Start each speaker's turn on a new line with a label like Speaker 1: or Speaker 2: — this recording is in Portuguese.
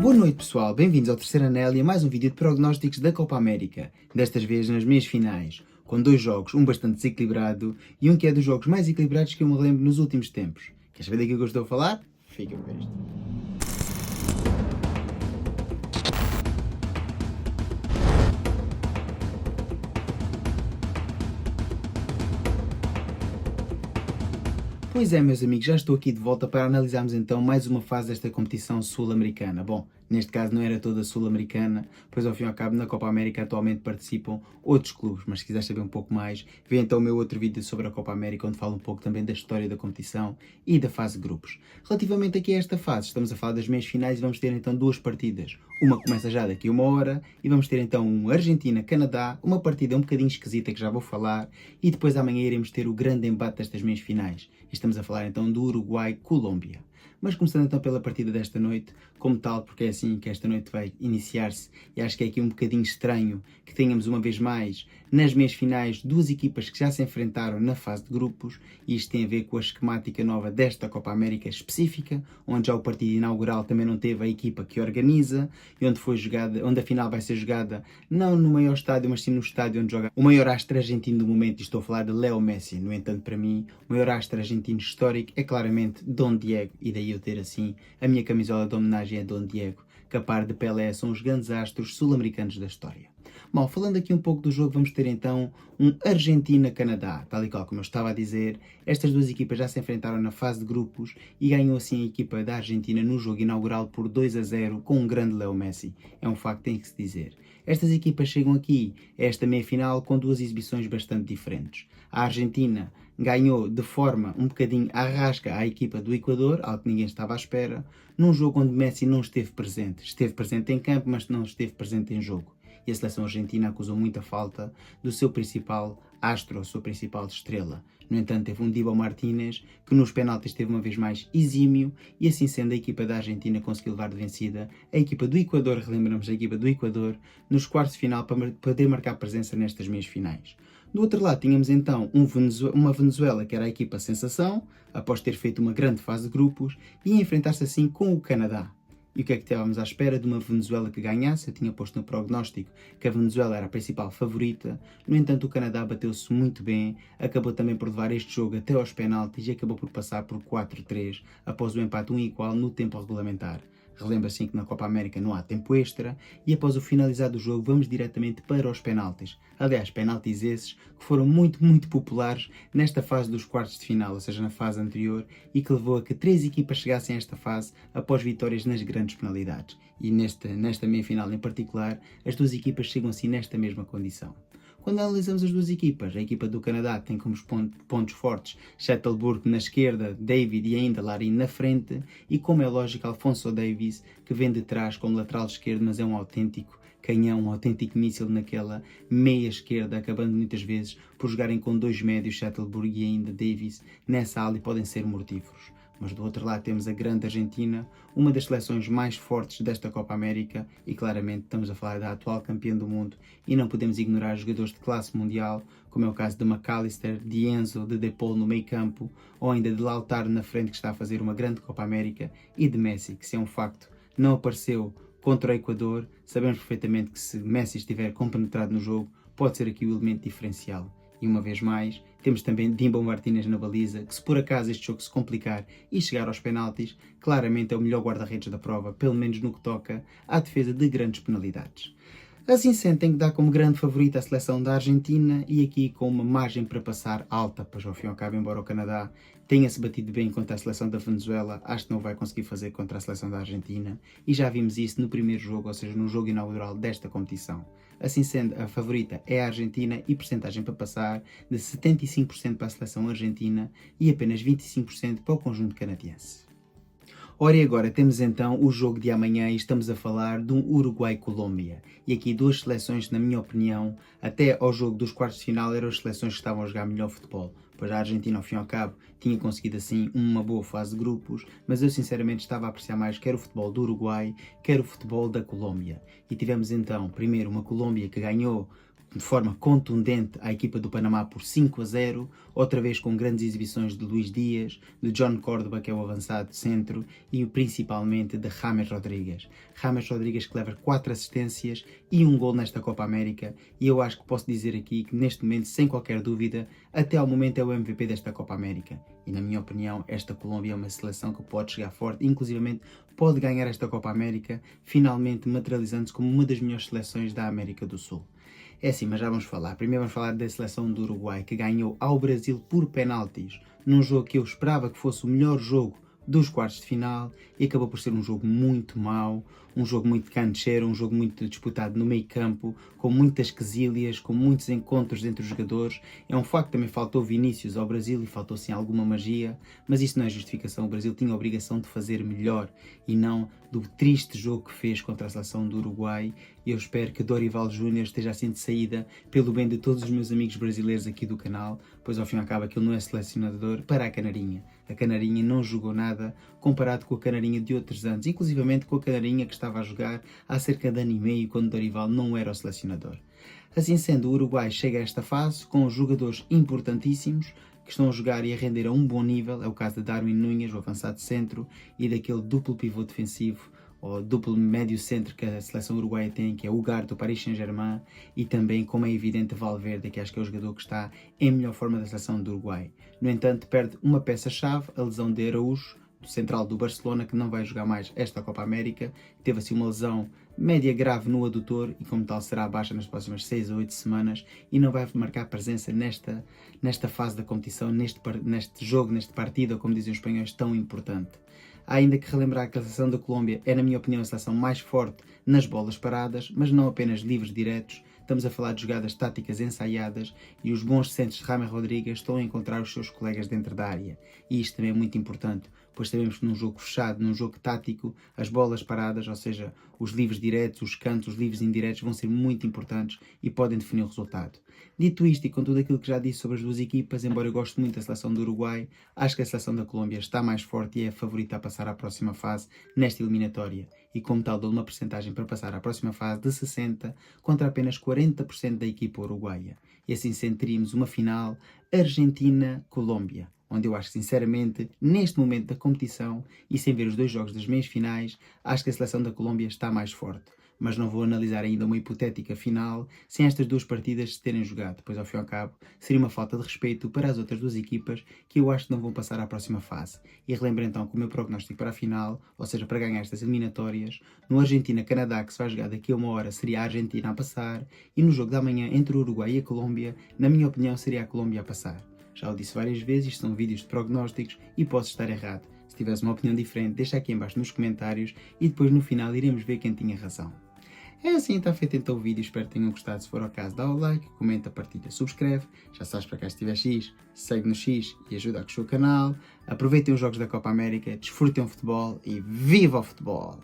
Speaker 1: Boa noite pessoal, bem-vindos ao terceiro anel e a mais um vídeo de prognósticos da Copa América, destas vezes nas meias finais, com dois jogos, um bastante desequilibrado e um que é dos jogos mais equilibrados que eu me lembro nos últimos tempos. Queres saber daquilo que eu estou a falar? Fica por isto. Pois é, meus amigos, já estou aqui de volta para analisarmos então mais uma fase desta competição sul-americana. Bom, neste caso não era toda sul-americana, pois ao fim e ao cabo na Copa América atualmente participam outros clubes, mas se quiseres saber um pouco mais, vê então o meu outro vídeo sobre a Copa América, onde falo um pouco também da história da competição e da fase de grupos. Relativamente aqui a esta fase, estamos a falar das meias finais e vamos ter então duas partidas. Uma começa já daqui a uma hora e vamos ter então um Argentina-Canadá, uma partida um bocadinho esquisita que já vou falar, e depois amanhã iremos ter o grande embate destas meias finais. Estamos a falar então do Uruguai-Colômbia. Mas começando então pela partida desta noite, como tal, porque é assim que esta noite vai iniciar-se, e acho que é aqui um bocadinho estranho que tenhamos uma vez mais, nas meias finais, duas equipas que já se enfrentaram na fase de grupos, e isto tem a ver com a esquemática nova desta Copa América específica, onde já o partido inaugural também não teve a equipa que organiza, e onde a final vai ser jogada não no maior estádio, mas sim no estádio onde joga o maior astro argentino do momento, e estou a falar de Leo Messi. No entanto, para mim, o maior astro argentino histórico é claramente Dom Diego, e daí eu ter assim a minha camisola de homenagem a Dom Diego, que a par de Pelé são os grandes astros sul-americanos da história. Bom, falando aqui um pouco do jogo, vamos ter então um Argentina-Canadá, tal e qual como eu estava a dizer. Estas duas equipas já se enfrentaram na fase de grupos e ganhou assim a equipa da Argentina no jogo inaugural por 2-0 com um grande Leo Messi. É um facto que tem que se dizer. Estas equipas chegam aqui a esta meia-final com duas exibições bastante diferentes. A Argentina ganhou de forma um bocadinho à rasca à equipa do Equador, algo que ninguém estava à espera, num jogo onde Messi não esteve presente. Esteve presente em campo, mas não esteve presente em jogo. E a seleção argentina acusou muita falta do seu principal astro, a sua principal estrela. No entanto, teve um Dibu Martínez que nos penaltis esteve uma vez mais exímio, e assim sendo a equipa da Argentina conseguiu levar de vencida a equipa do Equador, relembramos a equipa do Equador, nos quartos de final para poder marcar presença nestas meias finais. Do outro lado tínhamos então uma Venezuela que era a equipa sensação, após ter feito uma grande fase de grupos, e ia enfrentar-se assim com o Canadá. E o que é que estávamos à espera de uma Venezuela que ganhasse? Eu tinha posto no prognóstico que a Venezuela era a principal favorita. No entanto, o Canadá bateu-se muito bem, acabou também por levar este jogo até aos penaltis e acabou por passar por 4-3 após o empate 1-1 no tempo regulamentar. Relembra assim que na Copa América não há tempo extra, e após o finalizar do jogo vamos diretamente para os penaltis. Aliás, penaltis esses que foram muito populares nesta fase dos quartos de final, ou seja, na fase anterior, e que levou a que três equipas chegassem a esta fase após vitórias nas grandes penalidades. E nesta meia-final em particular, as duas equipas chegam assim nesta mesma condição. Quando analisamos as duas equipas, a equipa do Canadá tem como pontos fortes Schattenburg na esquerda, David e ainda Larin na frente, e como é lógico, Alphonso Davies, que vem de trás como lateral esquerdo, mas é um autêntico canhão, um autêntico míssil naquela meia esquerda, acabando muitas vezes por jogarem com dois médios, Schattenburg e ainda Davies, nessa ala, e podem ser mortíferos. Mas do outro lado temos a grande Argentina, uma das seleções mais fortes desta Copa América, e claramente estamos a falar da atual campeã do mundo, e não podemos ignorar jogadores de classe mundial, como é o caso de McAllister, de Enzo, de Paul no meio campo, ou ainda de Lautaro na frente, que está a fazer uma grande Copa América, e de Messi, que se é um facto não apareceu contra o Equador. Sabemos perfeitamente que se Messi estiver compenetrado no jogo, pode ser aqui o elemento diferencial. E uma vez mais, temos também Dibu Martínez na baliza, que se por acaso este jogo se complicar e chegar aos penaltis, claramente é o melhor guarda-redes da prova, pelo menos no que toca à defesa de grandes penalidades. Assim sendo, tem que dar como grande favorita a seleção da Argentina, e aqui com uma margem para passar alta, pois ao fim e ao cabo, embora o Canadá tenha-se batido bem contra a seleção da Venezuela, acho que não vai conseguir fazer contra a seleção da Argentina, e já vimos isso no primeiro jogo, ou seja, no jogo inaugural desta competição. Assim sendo, a favorita é a Argentina, e percentagem para passar de 75% para a seleção argentina e apenas 25% para o conjunto canadiense. Ora, e agora temos então o jogo de amanhã, e estamos a falar de um Uruguai-Colômbia. E aqui duas seleções, na minha opinião, até ao jogo dos quartos de final, eram as seleções que estavam a jogar melhor futebol. Pois a Argentina, ao fim e ao cabo, tinha conseguido assim uma boa fase de grupos, mas eu sinceramente estava a apreciar mais quer o futebol do Uruguai, quer o futebol da Colômbia. E tivemos então, primeiro, uma Colômbia que ganhou de forma contundente à equipa do Panamá por 5-0, outra vez com grandes exibições de Luís Dias, de John Córdoba, que é o avançado de centro, e principalmente de James Rodríguez. James Rodríguez que leva 4 assistências e um gol nesta Copa América, e eu acho que posso dizer aqui que neste momento, sem qualquer dúvida, até ao momento é o MVP desta Copa América. E na minha opinião, esta Colômbia é uma seleção que pode chegar forte, inclusivamente pode ganhar esta Copa América, finalmente materializando-se como uma das melhores seleções da América do Sul. É assim, mas já vamos falar. Primeiro vamos falar da seleção do Uruguai, que ganhou ao Brasil por penaltis, num jogo que eu esperava que fosse o melhor jogo dos quartos de final e acabou por ser um jogo muito mau, um jogo muito cancheiro, um jogo muito disputado no meio campo, com muitas quesílias, com muitos encontros entre os jogadores. É um facto que também faltou Vinícius ao Brasil e faltou sim alguma magia, mas isso não é justificação. O Brasil tinha a obrigação de fazer melhor e não do triste jogo que fez contra a seleção do Uruguai. E eu espero que Dorival Júnior esteja assim de saída, pelo bem de todos os meus amigos brasileiros aqui do canal, pois ao fim e ao cabo aquilo não é selecionador para a Canarinha. A Canarinha não jogou nada comparado com a Canarinha de outros anos, inclusivamente com a Canarinha que estava a jogar há cerca de ano e meio, quando Dorival não era o selecionador. Assim sendo, o Uruguai chega a esta fase com jogadores importantíssimos que estão a jogar e a render a um bom nível. É o caso de Darwin Núñez, o avançado centro, e daquele duplo pivô defensivo, ou duplo médio centro que a seleção uruguaia tem, que é o Ugarte do Paris Saint-Germain, e também, como é evidente, Valverde, que acho que é o jogador que está em melhor forma da seleção do Uruguai. No entanto, perde uma peça-chave, a lesão de Araújo, do central do Barcelona, que não vai jogar mais esta Copa América. Teve assim uma lesão média grave no adutor e como tal será baixa nas próximas 6 a 8 semanas e não vai marcar presença nesta fase da competição, neste jogo, neste partido, como dizem os espanhóis, tão importante. Há ainda que relembrar que a seleção da Colômbia é, na minha opinião, a seleção mais forte nas bolas paradas, mas não apenas livres diretos. Estamos a falar de jogadas táticas ensaiadas e os bons centros de James Rodríguez estão a encontrar os seus colegas dentro da área. E isto também é muito importante, pois sabemos que num jogo fechado, num jogo tático, as bolas paradas, ou seja, os livres diretos, os cantos, os livres indiretos vão ser muito importantes e podem definir o resultado. Dito isto e com tudo aquilo que já disse sobre as duas equipas, embora eu goste muito da seleção do Uruguai, acho que a seleção da Colômbia está mais forte e é a favorita a passar à próxima fase nesta eliminatória. E como tal dou uma percentagem para passar à próxima fase de 60% contra apenas 40% da equipa uruguaia. E assim sendo teríamos uma final Argentina-Colômbia, onde eu acho que sinceramente, neste momento da competição e sem ver os dois jogos das meias finais, acho que a seleção da Colômbia está mais forte. Mas não vou analisar ainda uma hipotética final sem estas duas partidas se terem jogado, pois ao fim e ao cabo seria uma falta de respeito para as outras duas equipas que eu acho que não vão passar à próxima fase. E relembro então que o meu prognóstico para a final, ou seja, para ganhar estas eliminatórias, no Argentina-Canadá, que se vai jogar daqui a uma hora, seria a Argentina a passar, e no jogo da manhã entre o Uruguai e a Colômbia, na minha opinião, seria a Colômbia a passar. Já o disse várias vezes, isto são vídeos de prognósticos e posso estar errado. Se tiveres uma opinião diferente, deixa aqui em baixo nos comentários e depois no final iremos ver quem tinha razão. É assim, está feito então o vídeo, espero que tenham gostado. Se for o caso, dá o like, comenta, partilha, subscreve. Já sabes, para cá se tiver X, segue no X e ajuda a crescer o canal. Aproveitem os jogos da Copa América, desfrutem o futebol e viva o futebol!